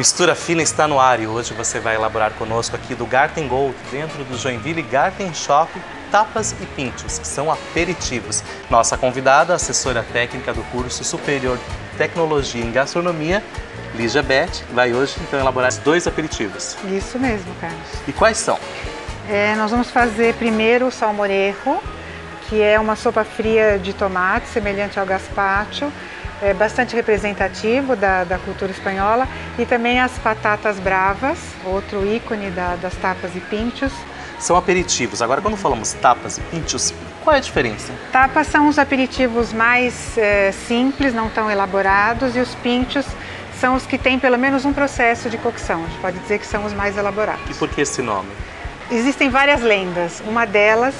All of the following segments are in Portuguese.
Mistura Fina está no ar e hoje você vai elaborar conosco aqui do Garten Gold, dentro do Joinville Garten Shop, tapas e pinchos, que são aperitivos. Nossa convidada, assessora técnica do curso superior de Tecnologia em Gastronomia, Lígia Beth, vai hoje então elaborar esses dois aperitivos. Isso mesmo, Carlos. E quais são? Nós vamos fazer primeiro o salmorejo, que é uma sopa fria de tomate, semelhante ao gazpacho, bastante representativo da cultura espanhola, e também as patatas bravas, outro ícone das tapas e pinchos. São aperitivos. Agora, quando falamos tapas e pinchos, qual é a diferença? Tapas são os aperitivos mais simples, não tão elaborados, e os pinchos são os que têm pelo menos um processo de cocção. A gente pode dizer que são os mais elaborados. E por que esse nome? Existem várias lendas. Uma delas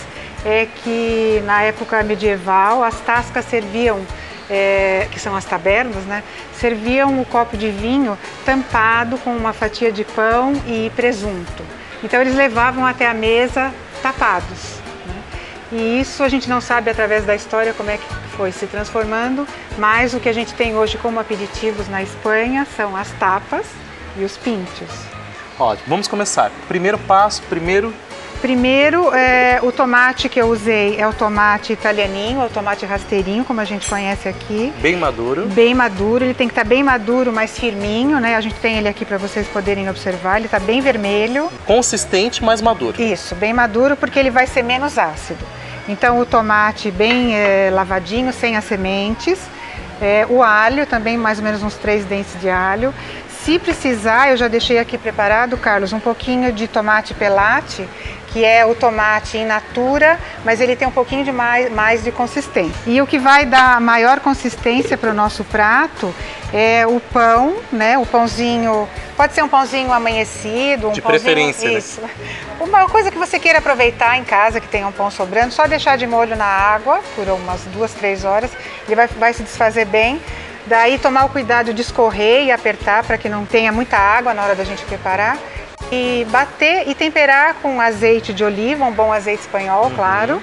é que na época medieval as tascas serviam, que são as tabernas, né? Serviam o copo de vinho tampado com uma fatia de pão e presunto. Então eles levavam até a mesa tapados, né? E isso a gente não sabe através da história como é que foi se transformando, mas o que a gente tem hoje como aperitivos na Espanha são as tapas e os pinchos. Ótimo, vamos começar. Primeiro passo, Primeiro, o tomate que eu usei é o tomate italianinho, é o tomate rasteirinho, como a gente conhece aqui. Bem maduro. Bem maduro, ele tem que estar bem maduro, mas firminho, né? A gente tem ele aqui para vocês poderem observar, ele está bem vermelho. Consistente, mas maduro. Isso, bem maduro, porque ele vai ser menos ácido. Então o tomate bem lavadinho, sem as sementes. O alho também, mais ou menos uns 3 dentes de alho. Se precisar, eu já deixei aqui preparado, Carlos, um pouquinho de tomate pelate, que é o tomate in natura, mas ele tem um pouquinho de mais de consistência. E o que vai dar maior consistência para o nosso prato é o pão, né? O pãozinho, pode ser um pãozinho amanhecido, de preferência, isso. Né? Uma coisa que você queira aproveitar em casa, que tenha um pão sobrando, só deixar de molho na água por umas 2, 3 horas, ele vai se desfazer bem. Daí tomar o cuidado de escorrer e apertar para que não tenha muita água na hora da gente preparar. E bater e temperar com azeite de oliva, um bom azeite espanhol, claro.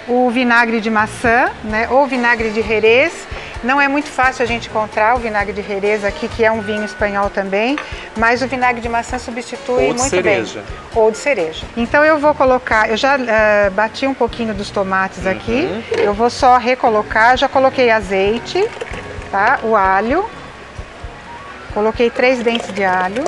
O vinagre de maçã, né, ou vinagre de Jerez. Não é muito fácil a gente encontrar o vinagre de Jerez aqui, que é um vinho espanhol também, mas o vinagre de maçã substitui muito cereja. Bem. Ou de cereja. Então eu vou colocar, eu já bati um pouquinho dos tomates aqui, eu vou só recolocar, já coloquei azeite. Tá? O alho, coloquei 3 dentes de alho.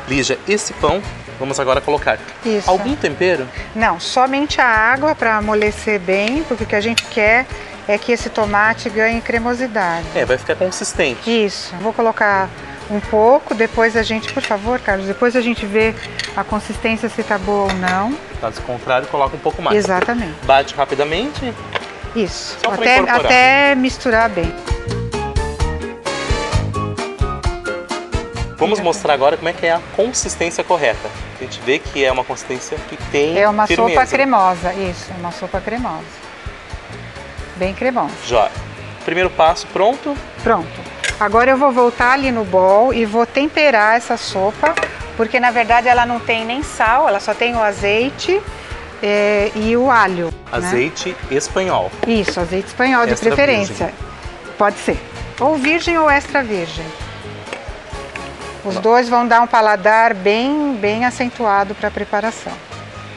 Lígia, esse pão, vamos agora colocar Isso. Algum tempero? Não, somente a água para amolecer bem, porque o que a gente quer é que esse tomate ganhe cremosidade. Vai ficar consistente. Isso, vou colocar um pouco, depois a gente, por favor, Carlos, depois a gente vê a consistência se tá boa ou não. Caso contrário, coloca um pouco mais. Exatamente. Bate rapidamente. Isso, Só até misturar bem. Vamos mostrar agora como é que é a consistência correta. A gente vê que é uma consistência que tem É uma firmeza. sopa cremosa, isso, uma sopa cremosa. Bem cremosa. Jóia. Primeiro passo pronto? Pronto. Agora eu vou voltar ali no bowl e vou temperar essa sopa, porque na verdade ela não tem nem sal, ela só tem o azeite e o alho. Azeite, né? Espanhol. Isso, azeite espanhol de preferência. Virgem. Pode ser. Ou virgem ou extra virgem. Os dois vão dar um paladar bem acentuado para a preparação.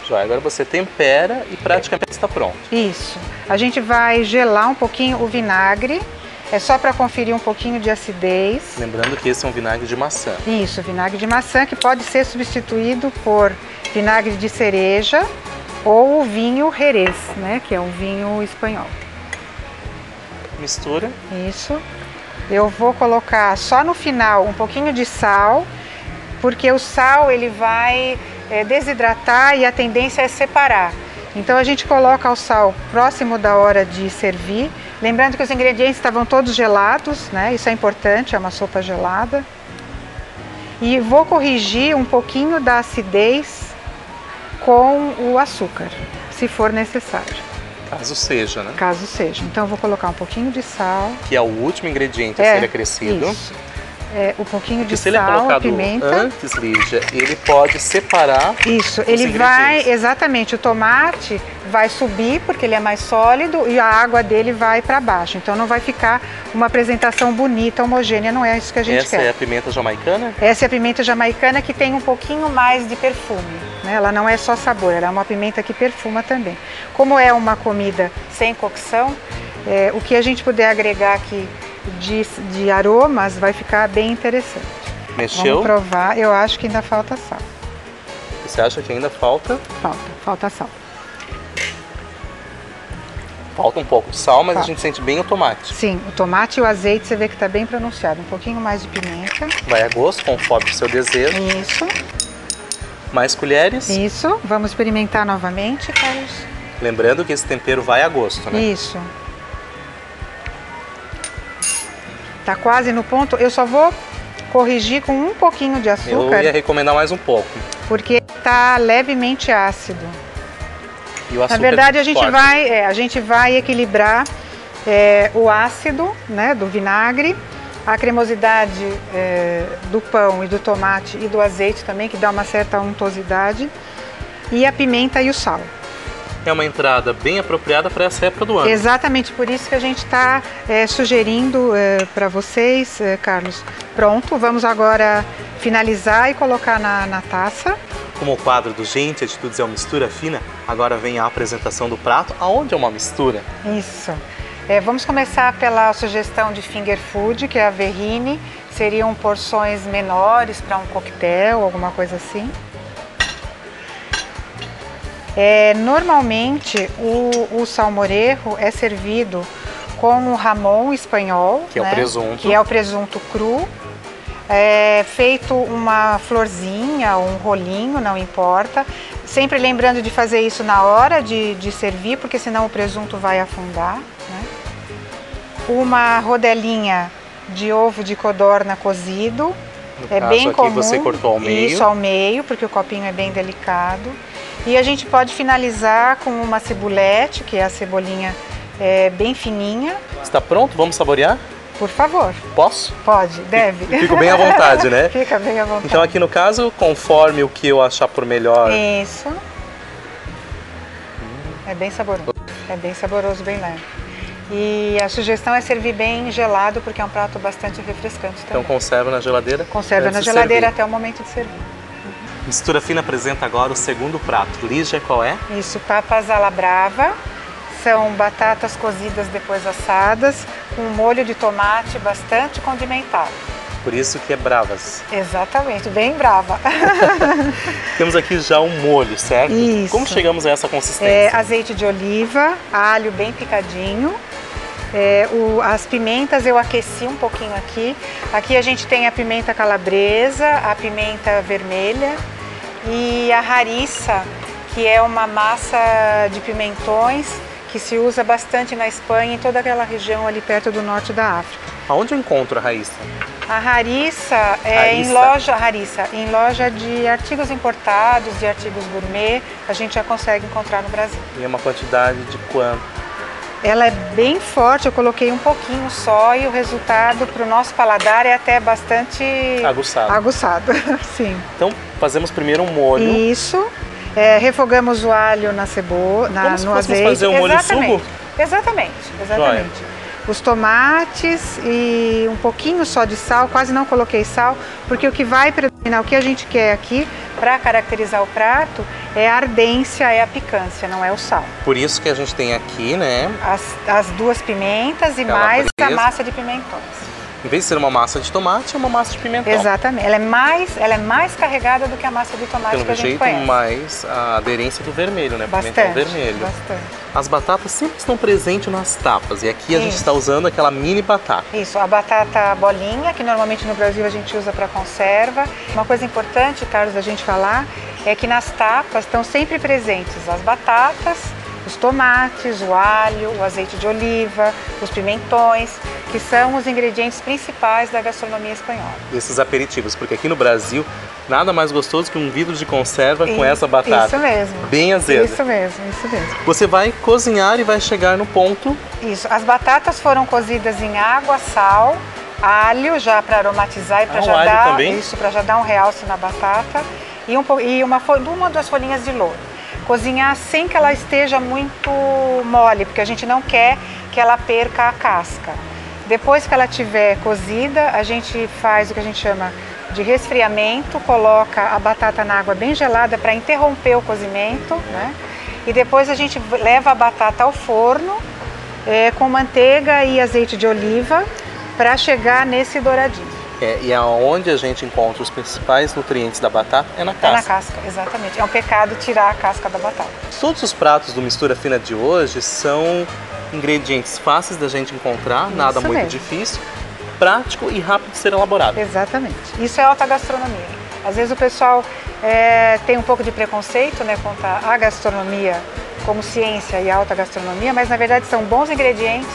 Já, agora você tempera e praticamente está pronto. Isso. A gente vai gelar um pouquinho o vinagre. É só para conferir um pouquinho de acidez. Lembrando que esse é um vinagre de maçã. Isso, vinagre de maçã, que pode ser substituído por vinagre de cereja ou o vinho Jerez, né, que é um vinho espanhol. Mistura. Isso. Eu vou colocar só no final um pouquinho de sal, porque o sal ele vai desidratar e a tendência é separar. Então a gente coloca o sal próximo da hora de servir. Lembrando que os ingredientes estavam todos gelados, né? Isso é importante, é uma sopa gelada. E vou corrigir um pouquinho da acidez com o açúcar, se for necessário. Caso seja, né? Caso seja. Então eu vou colocar um pouquinho de sal. Que é o último ingrediente a ser acrescido. Isso. um pouquinho de se ele é sal, colocado pimenta. antes, Lígia, ele pode separar Isso, os ele vai, ingredientes. exatamente, o tomate vai subir porque ele é mais sólido e a água dele vai para baixo. Então não vai ficar uma apresentação bonita, homogênea, não é isso que a gente quer. Essa é a pimenta jamaicana? Essa é a pimenta jamaicana que tem um pouquinho mais de perfume, né? Ela não é só sabor, ela é uma pimenta que perfuma também. Como é uma comida sem cocção, o que a gente puder agregar aqui de aromas vai ficar bem interessante. Mexeu? Vamos provar, eu acho que ainda falta sal. Você acha que ainda falta? Falta sal. Falta um pouco de sal, mas Tá. a gente sente bem o tomate. Sim, o tomate e o azeite você vê que está bem pronunciado. Um pouquinho mais de pimenta. Vai a gosto, conforme o seu desejo. Isso, Mais colheres. isso. Vamos experimentar novamente, Carlos. Lembrando que esse tempero vai a gosto, né? Isso. Tá quase no ponto. Eu só vou corrigir com um pouquinho de Eu açúcar, ia recomendar mais um pouco. porque tá levemente ácido. E o açúcar Na verdade, forte. a gente vai equilibrar o ácido, né, do vinagre, a cremosidade do pão e do tomate e do azeite também, que dá uma certa untuosidade, e a pimenta e o sal. É uma entrada bem apropriada para essa época do ano. Exatamente por isso que a gente está sugerindo para vocês, Carlos. Pronto, vamos agora finalizar e colocar na taça. Como o quadro do Gente Atitudes é uma mistura fina, agora vem a apresentação do prato, aonde é uma mistura. Isso. Vamos começar pela sugestão de finger food, que é a verrine. Seriam porções menores para um coquetel, alguma coisa assim. Normalmente o salmorejo é servido com o ramon espanhol, Que é o né, presunto. que é o presunto cru, feito uma florzinha ou um rolinho, não importa. Sempre lembrando de fazer isso na hora de servir, porque senão o presunto vai afundar, né? Uma rodelinha de ovo de codorna cozido. No É caso, bem aqui comum. você cortou ao meio. Isso, ao meio, porque o copinho é bem delicado. E a gente pode finalizar com uma cebulete, que é a cebolinha bem fininha. Está pronto? Vamos saborear? Por favor. Posso? Pode, deve. Fico bem à vontade, né? Fica bem à vontade. Então aqui no caso, conforme o que eu achar por melhor. Isso. É bem saboroso. É bem saboroso, bem leve. E a sugestão é servir bem gelado, porque é um prato bastante refrescante Então também. conserva na geladeira? Conserva antes na de geladeira servir. até o momento de servir. Mistura Fina apresenta agora o segundo prato. Lígia, qual é? Isso, papas à la brava. São batatas cozidas depois assadas, com um molho de tomate bastante condimentado. Por isso que é bravas. Exatamente, bem brava. Temos aqui já um molho, certo? Isso. Como chegamos a essa consistência? Azeite de oliva, alho bem picadinho. As pimentas eu aqueci um pouquinho aqui. Aqui a gente tem a pimenta calabresa, a pimenta vermelha e a harissa, que é uma massa de pimentões que se usa bastante na Espanha e em toda aquela região ali perto do norte da África. Aonde eu encontro a raiz? A harissa é em loja de artigos importados, de artigos gourmet, a gente já consegue encontrar no Brasil. E é uma quantidade de quanto? Ela é bem forte, eu coloquei um pouquinho só e o resultado para o nosso paladar é até bastante aguçado. Sim. Então fazemos primeiro um molho. Isso. Refogamos o alho na cebola, Como se no fôssemos azeite. fazer um molho sugo? Exatamente. Os tomates e um pouquinho só de sal, quase não coloquei sal, porque o que vai predominar, o que a gente quer aqui para caracterizar o prato é a ardência, é a picância, não é o sal. Por isso que a gente tem aqui, né? As duas pimentas e mais a massa de pimentões. Em vez de ser uma massa de tomate, é uma massa de pimentão. Exatamente. Ela é mais carregada do que a massa de tomate Pelo que a gente jeito, conhece. mais a aderência do vermelho, né? Bastante, Pimentão vermelho. bastante. As batatas sempre estão presentes nas tapas. E aqui a gente está usando aquela mini batata. Isso, a batata bolinha, que normalmente no Brasil a gente usa para conserva. Uma coisa importante, Carlos, a gente falar, é que nas tapas estão sempre presentes as batatas, os tomates, o alho, o azeite de oliva, os pimentões, que são os ingredientes principais da gastronomia espanhola. Desses aperitivos, porque aqui no Brasil, nada mais gostoso que um vidro de conserva com essa batata. Isso mesmo. Bem azeda. Isso mesmo. Você vai cozinhar e vai chegar no ponto. Isso, as batatas foram cozidas em água, sal alho já para aromatizar e para já alho dar também? isso, para já dar um realce na batata e uma ou duas folhinhas de louro. Cozinhar sem que ela esteja muito mole, porque a gente não quer que ela perca a casca. Depois que ela estiver cozida, a gente faz o que a gente chama de resfriamento, coloca a batata na água bem gelada para interromper o cozimento, né? E depois a gente leva a batata ao forno com manteiga e azeite de oliva para chegar nesse douradinho. E aonde a gente encontra os principais nutrientes da batata é na casca. É na casca, exatamente. É um pecado tirar a casca da batata. Todos os pratos do Mistura Fina de hoje são ingredientes fáceis da gente encontrar, nada muito mesmo. difícil, prático e rápido de ser elaborado. Exatamente. Isso é alta gastronomia. Às vezes o pessoal tem um pouco de preconceito, né, quanto à gastronomia como ciência e alta gastronomia, mas na verdade são bons ingredientes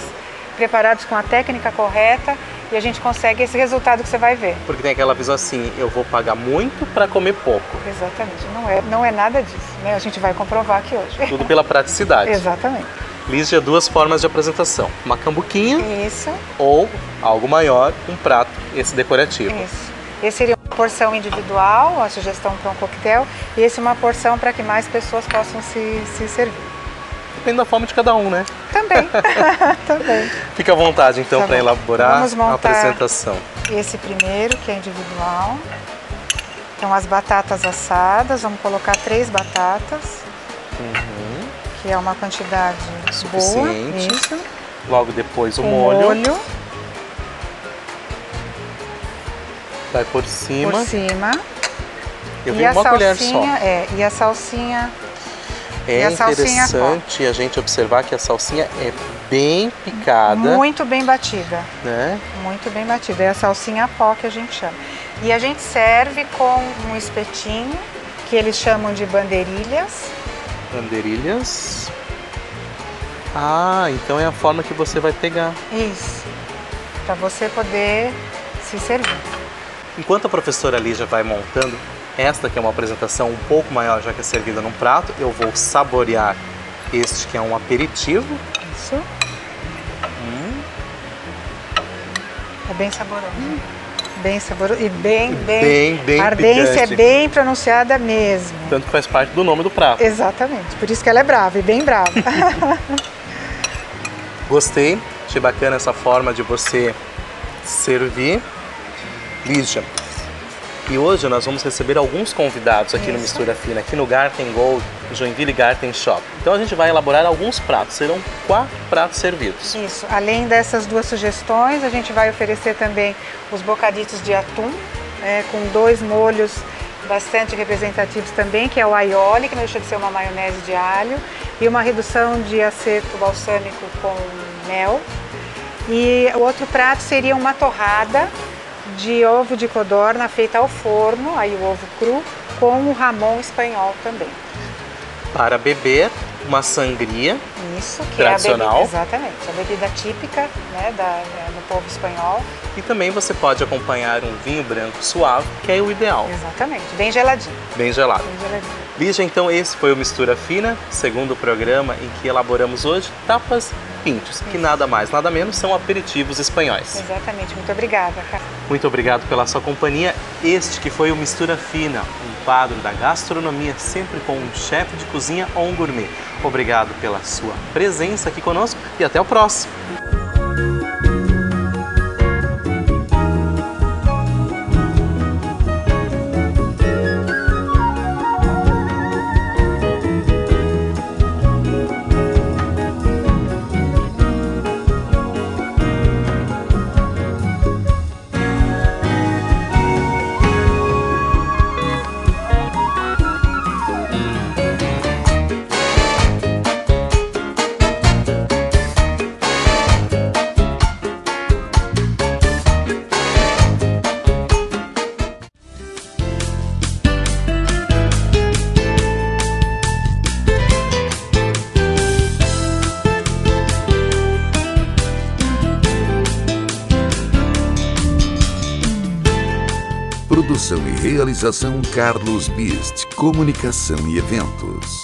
preparados com a técnica correta e a gente consegue esse resultado que você vai ver. Porque tem aquela visão assim, eu vou pagar muito para comer pouco. Exatamente, não é nada disso, né? A gente vai comprovar aqui hoje. Tudo pela praticidade. Exatamente. Lígia, duas formas de apresentação. Uma cambuquinha Isso. ou algo maior, um prato, esse decorativo. Isso. Esse seria uma porção individual, a sugestão para um coquetel, e esse é uma porção para que mais pessoas possam se servir. Depende da forma de cada um, né? Também, também. Fica à vontade, então, Tá para bom. elaborar Vamos a montar apresentação. Esse primeiro, que é individual. Então, as batatas assadas, vamos colocar 3 batatas, que é uma quantidade Suficiente. boa. Isso. Logo depois o O molho. Vai por cima. por cima. Eu E vi a uma colher só. salsinha, e a salsinha. É e a salsinha interessante a gente observar que a salsinha é bem picada, Muito bem batida. né? Muito bem batida. É a salsinha pó que a gente chama. E a gente serve com um espetinho, que eles chamam de bandeirilhas. Bandeirilhas. Ah, então é a forma que você vai pegar. Isso. Para você poder se servir. Enquanto a professora Lígia vai montando esta, que é uma apresentação um pouco maior, já que é servida num prato, eu vou saborear este, que é um aperitivo. Isso. É bem saboroso. Bem saboroso e Bem a ardência picante. é bem pronunciada mesmo. Tanto que faz parte do nome do prato. Exatamente. Por isso que ela é brava e bem brava. Gostei, achei bacana essa forma de você servir. Lígia, e hoje nós vamos receber alguns convidados aqui no Isso. Mistura Fina, aqui no Garten Gold, Joinville Garten Shop. Então a gente vai elaborar alguns pratos, serão 4 pratos servidos. Isso. Além dessas 2 sugestões, a gente vai oferecer também os bocaditos de atum, com 2 molhos bastante representativos também, que é o aioli, que não deixa de ser uma maionese de alho, e uma redução de acerto balsâmico com mel. E o outro prato seria uma torrada de ovo de codorna feita ao forno, aí o ovo cru, com o ramon espanhol também. Para beber, uma sangria. Isso, que Tradicional. é a bebida, exatamente, a bebida típica, né, do povo espanhol. E também você pode acompanhar um vinho branco suave, que é o ideal, Exatamente, bem geladinho. bem gelado. Bem geladinho. Lígia, então esse foi o Mistura Fina, segundo programa em que elaboramos hoje tapas pintos, que nada mais, nada menos são aperitivos espanhóis. Exatamente, muito obrigada, cara. Muito obrigado pela sua companhia. Este que foi o Mistura Fina, um quadro da gastronomia, sempre com um chefe de cozinha ou um gourmet. Obrigado pela sua presença aqui conosco e até o próximo. Produção e realização Carlos Bist, Comunicação e Eventos.